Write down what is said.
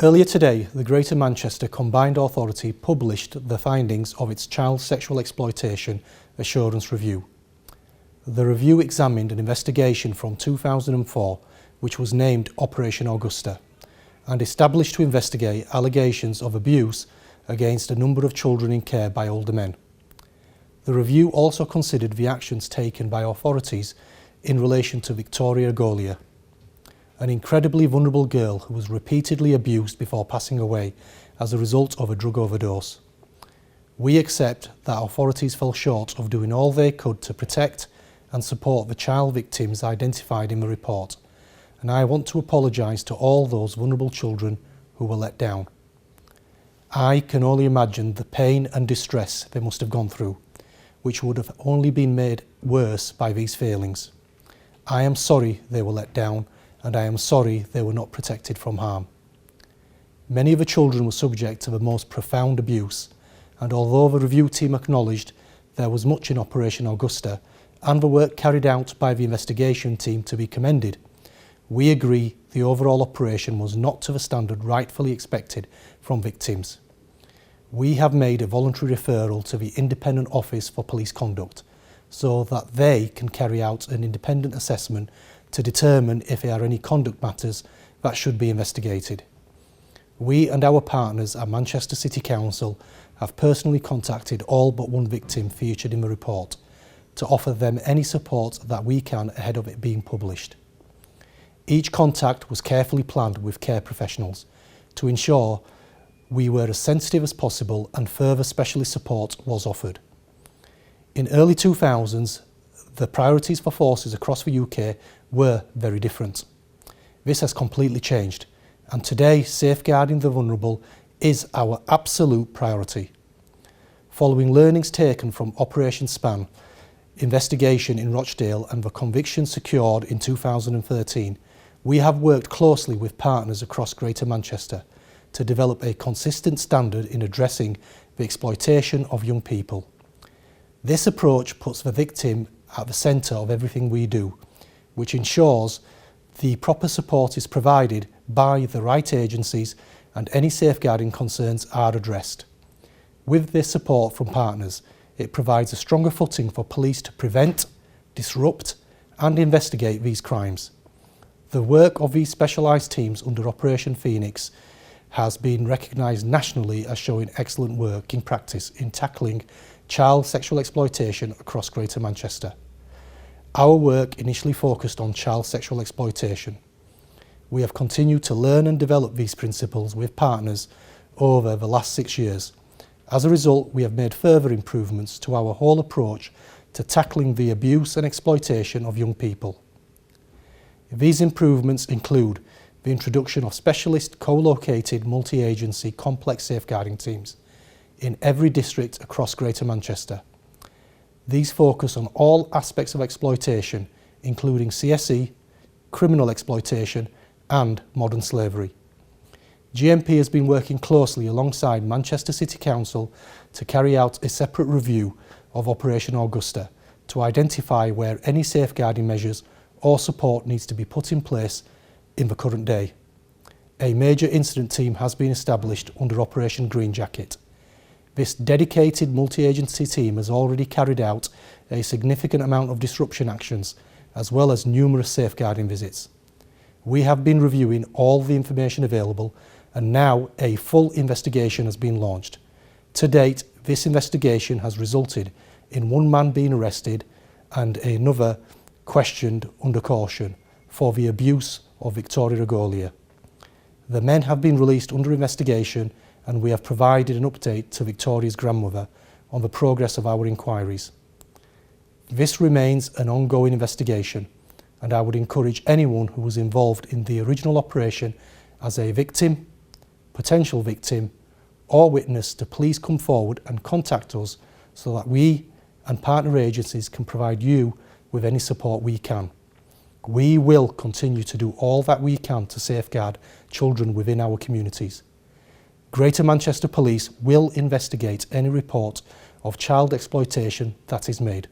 Earlier today, the Greater Manchester Combined Authority published the findings of its Child Sexual Exploitation Assurance Review. The review examined an investigation from 2004, which was named Operation Augusta, and established to investigate allegations of abuse against a number of children in care by older men. The review also considered the actions taken by authorities in relation to Victoria Golia, an incredibly vulnerable girl who was repeatedly abused before passing away as a result of a drug overdose. We accept that authorities fell short of doing all they could to protect and support the child victims identified in the report, and I want to apologise to all those vulnerable children who were let down. I can only imagine the pain and distress they must have gone through, which would have only been made worse by these failings. I am sorry they were let down, and I am sorry they were not protected from harm. Many of the children were subject to the most profound abuse, and although the review team acknowledged there was much in Operation Augusta and the work carried out by the investigation team to be commended, we agree the overall operation was not to the standard rightfully expected from victims. We have made a voluntary referral to the Independent Office for Police Conduct so that they can carry out an independent assessment to determine if there are any conduct matters that should be investigated. We and our partners at Manchester City Council have personally contacted all but one victim featured in the report to offer them any support that we can ahead of it being published. Each contact was carefully planned with care professionals to ensure we were as sensitive as possible and further specialist support was offered. In early 2000s, the priorities for forces across the UK were very different. This has completely changed, and today safeguarding the vulnerable is our absolute priority. Following learnings taken from Operation Span, investigation in Rochdale and the conviction secured in 2013, we have worked closely with partners across Greater Manchester to develop a consistent standard in addressing the exploitation of young people. This approach puts the victim at the centre of everything we do, which ensures the proper support is provided by the right agencies and any safeguarding concerns are addressed. With this support from partners, it provides a stronger footing for police to prevent, disrupt and investigate these crimes. The work of these specialised teams under Operation Phoenix has been recognised nationally as showing excellent work in practice in tackling child sexual exploitation across Greater Manchester. Our work initially focused on child sexual exploitation. We have continued to learn and develop these principles with partners over the last 6 years. As a result, we have made further improvements to our whole approach to tackling the abuse and exploitation of young people. These improvements include the introduction of specialist co-located multi-agency complex safeguarding teams in every district across Greater Manchester. These focus on all aspects of exploitation, including CSE, criminal exploitation and modern slavery. GMP has been working closely alongside Manchester City Council to carry out a separate review of Operation Augusta to identify where any safeguarding measures or support needs to be put in place in the current day. A major incident team has been established under Operation Green Jacket. This dedicated multi-agency team has already carried out a significant amount of disruption actions as well as numerous safeguarding visits. We have been reviewing all the information available and now a full investigation has been launched. To date, this investigation has resulted in one man being arrested and another questioned under caution for the abuse of Victoria Golia. The men have been released under investigation and we have provided an update to Victoria's grandmother on the progress of our inquiries. This remains an ongoing investigation and I would encourage anyone who was involved in the original operation as a victim, potential victim or witness to please come forward and contact us so that we and partner agencies can provide you with any support we can. We will continue to do all that we can to safeguard children within our communities. Greater Manchester Police will investigate any report of child exploitation that is made.